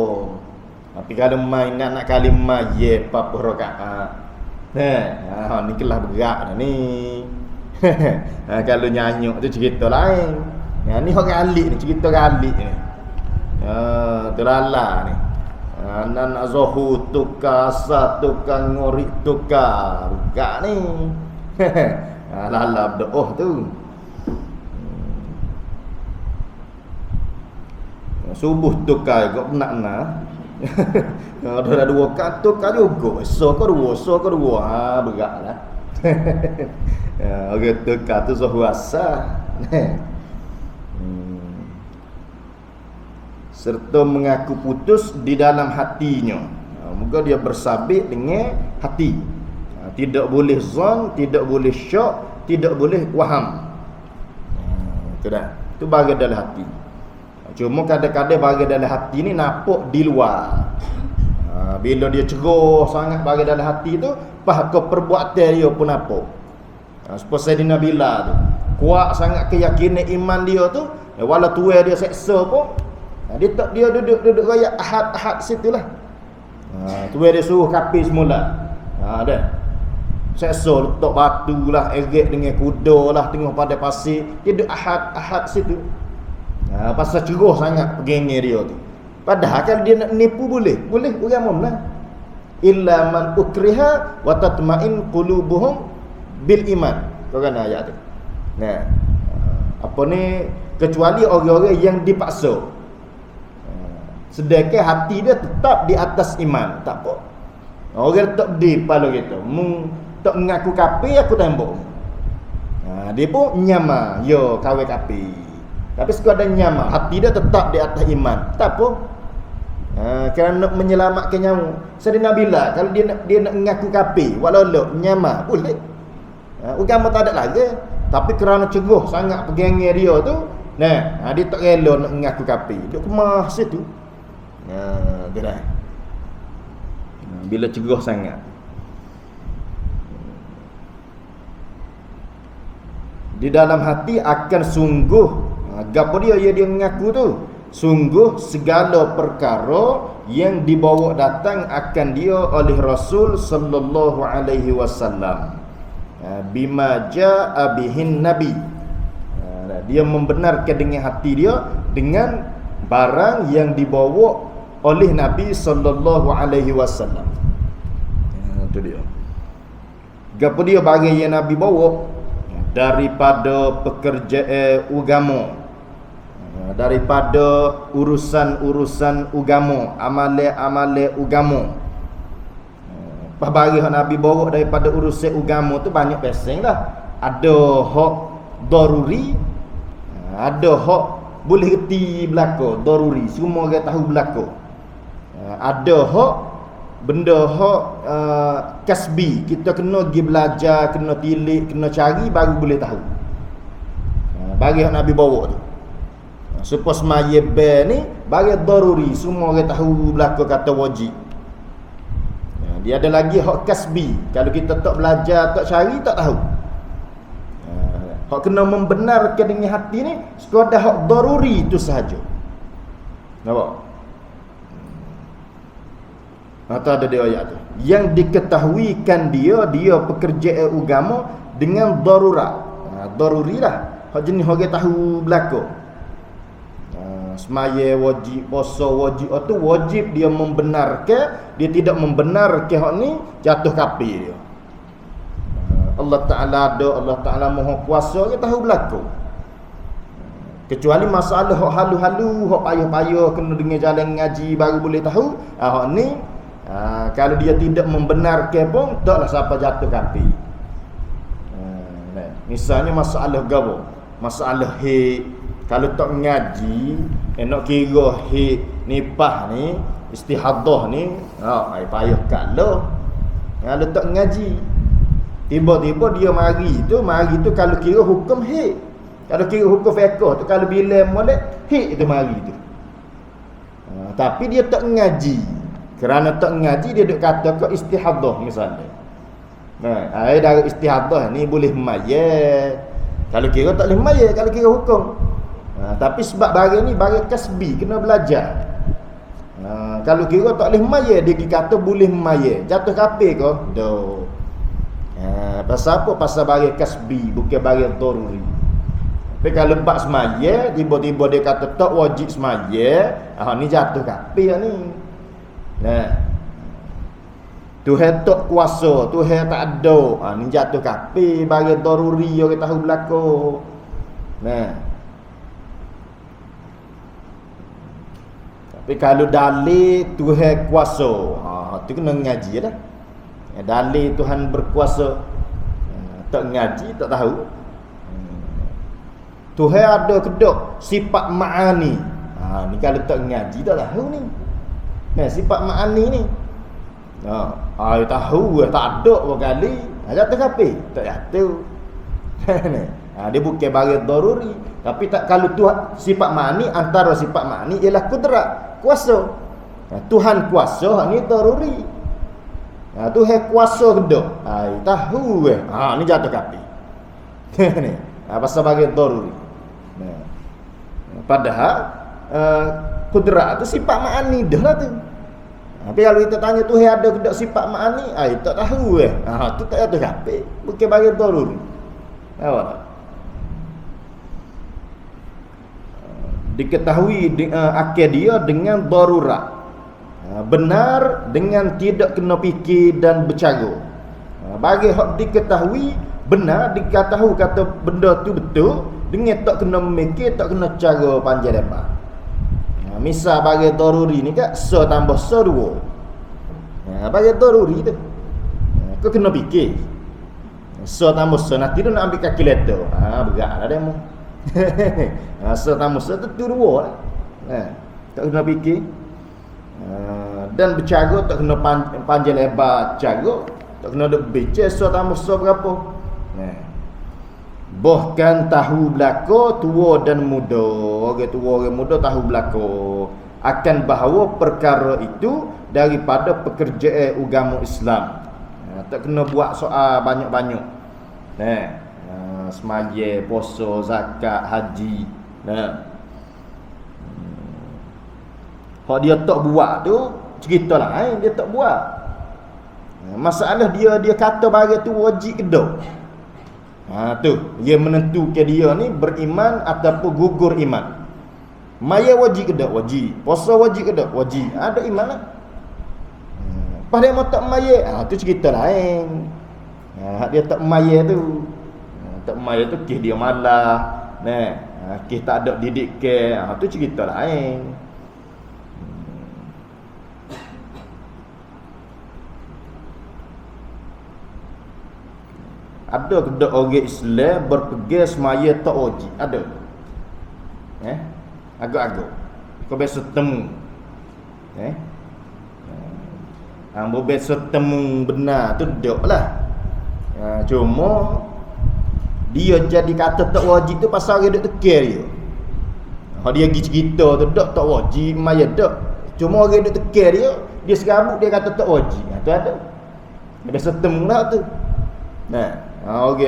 Tapi kalau main nak kali main apa rakaat. Ni kelah berat dah ni. Kalau nyanyuk tu cerita lain. Ni hak galik ni, cerita galik ni. Terala ni. Nan azahu tukar sa tukar ngorik tukar. Berat ni. Alah berdoa tu. Subuh tukar kau nak. Ada dua kan tukar juga. So kau dua. Beratlah. Orang tukar tu suasa. Serta mengaku putus di dalam hatinya. Moga dia bersabit dengan hati. Tidak boleh zon, tidak boleh syak, tidak boleh waham. Itu dah. Itu bahagian dalam hati. Cuma kadang-kadang bahagian dalam hati ni nampak di luar. Bila dia ceroh sangat bagi dalam hati tu, ke perbuatan dia pun apa. Seperti Sayyidina Bilal tu, kuat sangat keyakinan iman dia tu, walau tuai dia seksa pun, dia duduk raya ahad situlah. Tuai dia suruh kafir semula. Dah. Seksa letak batu lah, eret dengan kuda lah tengah pada pasir, dia duduk ahad situ. Pasal ceroh sangat pegangnya dia tu. Padahal kalau dia nak nipu boleh agama lah. Illa man ukriha wa tatma'in qulubuhum bil iman. Kau kan ayat tu. Nah. Apa ni, kecuali orang-orang yang dipaksa. Sedangkan hati dia tetap di atas iman, tak apa. Orang tak di kepala kita. Tak mengaku kafir, aku tembak. Dia pun nyama, yo kawin kafir. Tapi sekadar nyama, hati dia tetap di atas iman. Tak apa. Kerana nak menyelamatkan nyawa. Sayyidina Bilal, kalau dia nak mengaku kafir, walau nyama, boleh. Agama tak ada lagi. Tapi kerana ceroh sangat pegangnya dia tu, dia tak rela nak mengaku kafir. Dia kemah situ. Dia dah. Bila ceroh sangat. Di dalam hati akan sungguh, gapo dia mengaku tu, sungguh segala perkara yang dibawa datang akan dia oleh Rasul sallallahu alaihi wasallam, bima jaa bihin nabi. Dia membenarkan dengan hati dia dengan barang yang dibawa oleh Nabi sallallahu alaihi wasallam. Itu dia. Gapo dia barang yang Nabi bawa daripada pekerjaan agama, daripada urusan-urusan agama, amalan agama. Barang Nabi bawa daripada urusan agama tu banyak peseng lah. Ada hak daruri, ada hak boleh reti belaka, daruri, semua orang tahu belaka. Ada hak benda hak kasbi, kita kena pergi belajar, kena tilik, kena cari baru boleh tahu. Bagi yang Nabi bawa tu, supaya semaya ber ni bagi daruri, semua orang tahu belaka kata wajib. Dia ada lagi hak kasbi, kalau kita tak belajar, tak cari, tak tahu. Hak kena membenarkan dengan hati ni sekadar hak daruri itu sahaja. Nampak? Atau ada dia ayat tu, yang diketahuikan dia pekerjaan agama dengan darurat. Daruri lah, hak jenis orang tahu belaka. Semaya wajib, puasa wajib, tu wajib dia membenarkan. Dia tidak membenarkan hak ni, jatuh kafir dia. Allah Ta'ala ada, Allah Ta'ala Maha Kuasa, dia tahu belaka. Kecuali masalah hak halu-halu, hak payah-payah, kena dengan jalan ngaji baru boleh tahu. Hak ni kalau dia tidak membenarkan pun, taklah siapa jatuh kafir. Misalnya masalah gapo, masalah hik, kalau tak ngaji, nak kira hik nipah ni, istihadah ni, payah kalau tak ngaji. Tiba-tiba dia mari tu kalau kira hukum hik. Kalau kira hukum fiqh tu, kalau bila molek hik itu mari tu. Tapi dia tak ngaji. Kerana tak ngaji, dia duk kata ke istihadah misalnya. Dari istihadah ni boleh mayat. Kalau kira tak boleh mayat, kalau kira hukum. Tapi sebab barang ni barang kasbi, kena belajar. Kalau kira tak boleh mayat, dia kata boleh mayat. Jatuh kafir ke? Dah. Pasal apa? Pasal barang kasbi, bukan barang daruri. Tapi kalau bab semaya, tiba-tiba dia kata tak wajib semaya, ni jatuh kafir ni. Tuhan tak kuasa, Tuhan tak ada, ni jatuh kafir, barang daruri orang tahu belaka. Tapi kalau dalil Tuhan kuasa, tu kena ngaji dah. Dalil Tuhan berkuasa, tak ngaji tak tahu. Tuhan ada kedok sifat ma'ani. Ni kalau tak ngaji tak tahu ni. Sifat ma'ani ni. Tahu tak ada berkali. Jatuh kafir, tak jatuh. Dia bukan barang daruri. Tapi tak, kalau tu sifat ma'ani, antara sifat ma'ani ialah kudrat, kuasa. Tuhan kuasa ni daruri. Tuhan kuasa kedok. Tahu ni jatuh kafir. Ni pasal bagi daruri. Padahal kudrat tu sifat ma'ani dah lah tu. Tapi kalau kita tanya Tuhan ada kedok sifat ma'ani, tak tahu tu tak jatuh kafir. Bukan bagi daruri. Nampak tak? Diketahui akal dia dengan darurat. Benar dengan tidak kena fikir dan bercara. Bagi hak diketahui benar, diketahui kata benda tu betul dengan tak kena memikir, tak kena cara panjang lebar. Misal bagi daruri ni kan se tambah se 2. Bagi daruri tu kau kena fikir. Se tambah se nanti tu nak ambil kalkulator. Beratlah demo. Se tambah se tu 2 lah. Tak kena fikir. Dan bercara tak kena panjang lebar cara, tak kena duk bicara so tambah so berapa. Bahkan tahu belaka tua dan muda, orang tua orang muda tahu belaka akan bahawa perkara itu daripada pekerjaan agama Islam. Tak kena buat soal banyak-banyak. Semaya, puasa, zakat, haji. Hak dia tak buat tu cerita lain, dia tak buat. Masalah dia kata bagi tu wajib ke dak. Tu dia menentukan dia ni beriman ataupun gugur iman. Maya wajib ke dak? Wajib. Puasa wajib ke dak? Wajib. Ada iman lah. Padahal mau tak maya, tu cerita lain. Dia tak maya tu. Tak maya tu kes dia malah. Kes tak ada didikan, tu cerita lain. Ada kedok orang Islam berpegang semaya tak wajib? Ada. Agak-agak. Kau biasa temu. Hang biasa temu benar tu deklah. Cuma dia jadi kata tak wajib tu pasal dia duk tekir dia. Dia pergi cerita tu dak tak wajib, maya dak. Cuma orang duk tekir dia serabut dia kata tak wajib. Tu ada. Dia biasa temu lah tu. Orang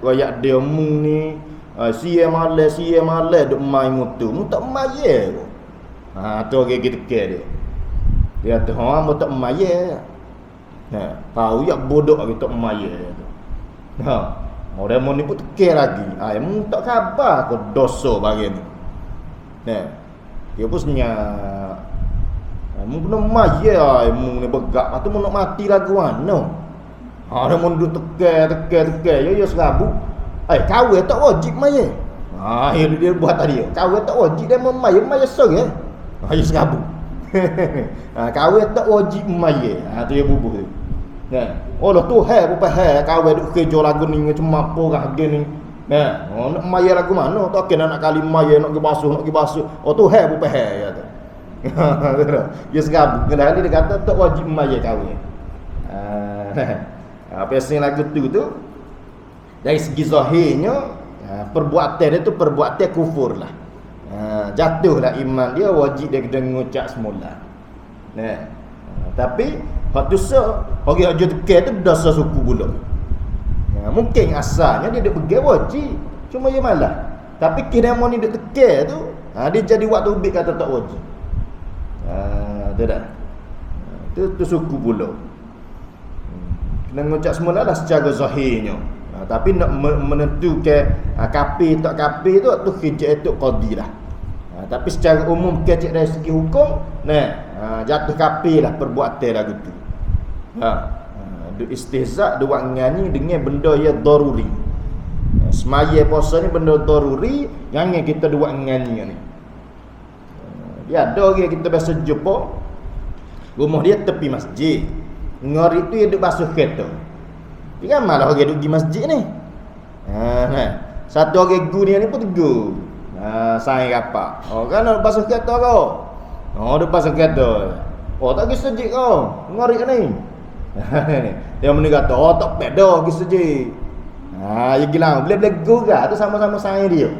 royak dia mung ni sia malas duk main motor. Mu tak maye tu. Tu orang kita ke dia. Dia kata mu tak maye. Tahu yak bodoh kita tak maye tu. Orang mu ni pun tekir lagi. Mu tak khabar ke dosa bagi ni. Dia pun senyap. Mu kena maye mu ni begak. Tu mu nak mati lagu mana? Dia mau duduk tekir. Ya serabut. Kahwin tak wajib maya. Dia buat tadi. Kahwin tak wajib dia maya sorang. Ya serabut. Kahwin tak wajib maya. Tu dia bubuh tu. Allah tu bukan kahwin duk kerja lagu ni macam apa harga ni. Nak maya lagu mana? Tak kena nak kali maya nak pergi basuh. Tu bukan ya tu. Ya serabut. Kena dia kata tak wajib maya kahwin. Biasanya lagu tu dari segi zahirnya perbuatan dia tu perbuatan kufur lah. Jatuhlah iman dia, wajib dia kena mengucap semula. Tapi hak tu orang aja tekir tu dosa suku pula. Mungkin asalnya dia pergi wajib, cuma dia malah. Tapi kira mau ni dia tekir tu, dia jadi waktu ubik kata tak wajib. Tu dah. Tu suku pula. Kena mengucap semula lah secara zahirnya. Tapi nak menentukan kafir tak kafir tu kerja itu qadi lah. Tapi secara umum kecek dari segi hukum, jatuh kafir lah perbuatan lagu tu. Duk istihza, duk nyanyi dengan benda yang daruri. Semaya puasa ni benda daruri, yang kita duk nyanyi ni. Dia ada orang kita biasa jumpa rumah dia tepi masjid. Ngori tu dia duk basuh kereta. Dia kan malah orang duk pergi masjid ni. Satu orang guru ni pun tegur. Sayang apa? Kan nak basuh kereta kau. Duk basuh kereta. Tak pergi masjid kau. Ngori ni. Dia meni kata, tak beda pergi masjid. Ya gila, boleh gurau tu sama-sama sayang dia.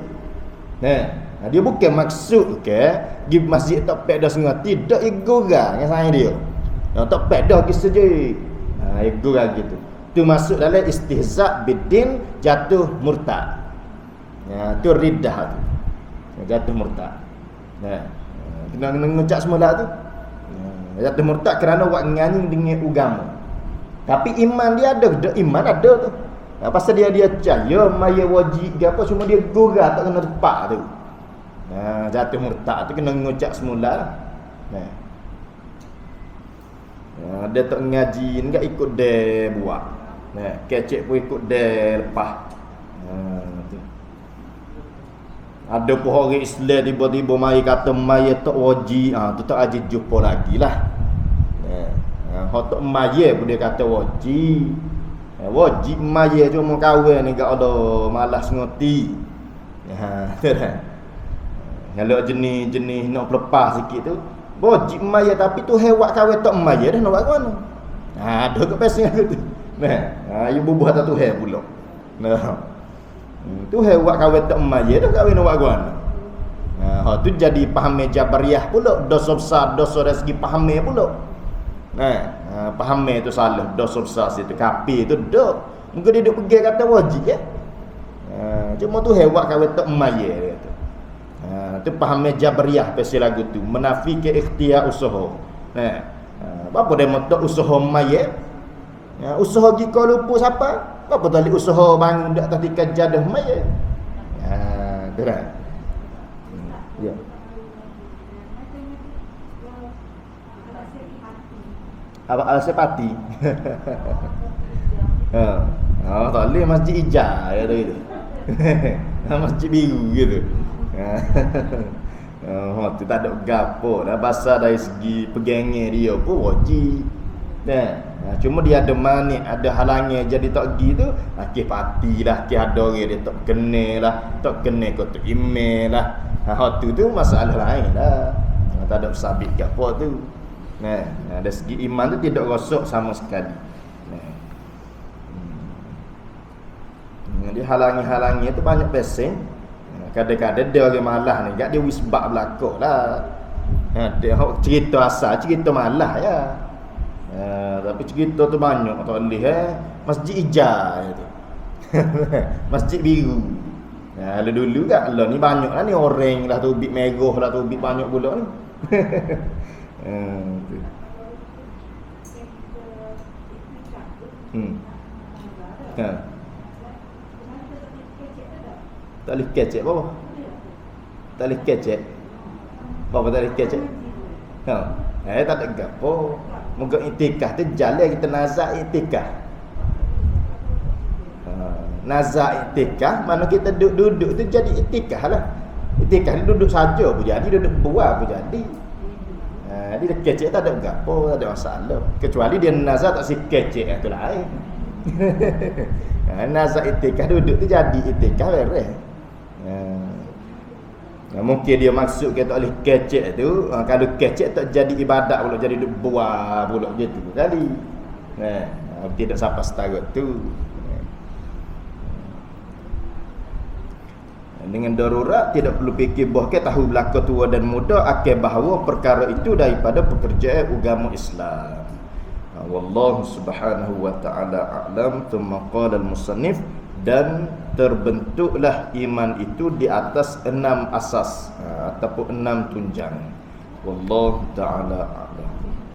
Dia bukan maksud pergi masjid tak pek dah setengah tidak ego dengan saya dia. Tak pek dah kisah je. Ego gitu. Tu masuk dalam istihza' bidin, jatuh murtad. Tu riddah tu. Jatuh murtad. Kena ngucap semula tu. Jatuh murtad kerana buat ngani dengan agama. Tapi iman dia ada, iman ada tu. Pasal dia percaya maya wajib ke apa, cuma dia gurau tak kena tepat tu. Jatuh murtad tu kena ngucap semula. Dia tak ngaji enggak ikut dia buat. Kecek pun ikut dia lepas. Ada pun orang Islam tiba-tiba mari kata maya tak wajib, tu tak ajib jumpa lagi lah. Hak tak maya pun dia kata wajib. Wajib maya cuma kahwin ni gak ada malas ngoti. Tu dah. Kalau jenis nak lepas sikit tu, wajib maya tapi tu hewat kahwin tak maya dah nak buat mana? Ada ke pasal aku tu. You bubuh tak tu he pula. Tu hewat kahwin tak maya dah kahwin nak buat mana? Tu jadi paham Jabariyah pula, dosa besar, dosa dari segi paham pula. Paham tu salah, dosa besar situ kafir tu dak. Muka dia duk pergi kata wajib ya. Cuma tu hewat kahwin tak maya dia kata. Tu paham Jabariyah pasal lagu tu, menafikan ikhtiar usaha. Apa dia maksud usaha maya? Usaha jika lupa siapa? Apa tali usaha bangun dak ketika jadah maya? Tu dah. Ya. Apa al-sifati? Tak boleh masjid hijau ya tu. Masjid biru gitu. Tu tak ada gapo dah pasal dari segi pegangnya dia pun wajib. Cuma dia ada manik, ada halangnya jadi tak pergi tu, akih patilah, akih ada orang dia tak kenal lah, tak kenal kau tu email lah. Tu masalah lain lah. Tak ada sabit ke apa tu. Dari segi iman tu tidak rosak sama sekali. Dia halangi-halangi tu banyak pesing. Kadang-kadang dia orang malah ni, dia wisbak belakang lah. Dia cerita asal, cerita malah ya. Tapi cerita tu banyak tak boleh masjid hijau tu. Masjid biru. Dulu kan lah ni banyak lah ni orang lah tu bit merah lah tu bit banyak pula ni. Tak boleh kecek apa? Tak boleh kecek. Apa tak boleh kecek? Tak ada gapo. Moga itikah tu jalan kita nazak itikah. Nazak itikah mana kita duduk tu jadi itikah lah. Itikah ni duduk saja pun jadi, duduk buat pun jadi. Dia kecek tak ada gapo, tak ada masalah. Kecuali dia nazak tak si kecek tu lain. Nazak itikah duduk tu jadi itikah beres. Mungkin dia maksud kita oleh kecek tu, kalau kecek tak jadi ibadat pula, jadi buah pula gitu tadi. Tidak sampai setara tu. Dengan darurat tidak perlu fikir bahkan tahu belaka tua dan muda akan bahawa perkara itu daripada pekerjaan agama Islam. Wallahu subhanahu wa ta'ala a'lam. Thumma qala al-musannif, dan terbentuklah iman itu di atas 6 asas ataupun 6 tunjang. Wallahu ta'ala a'lam.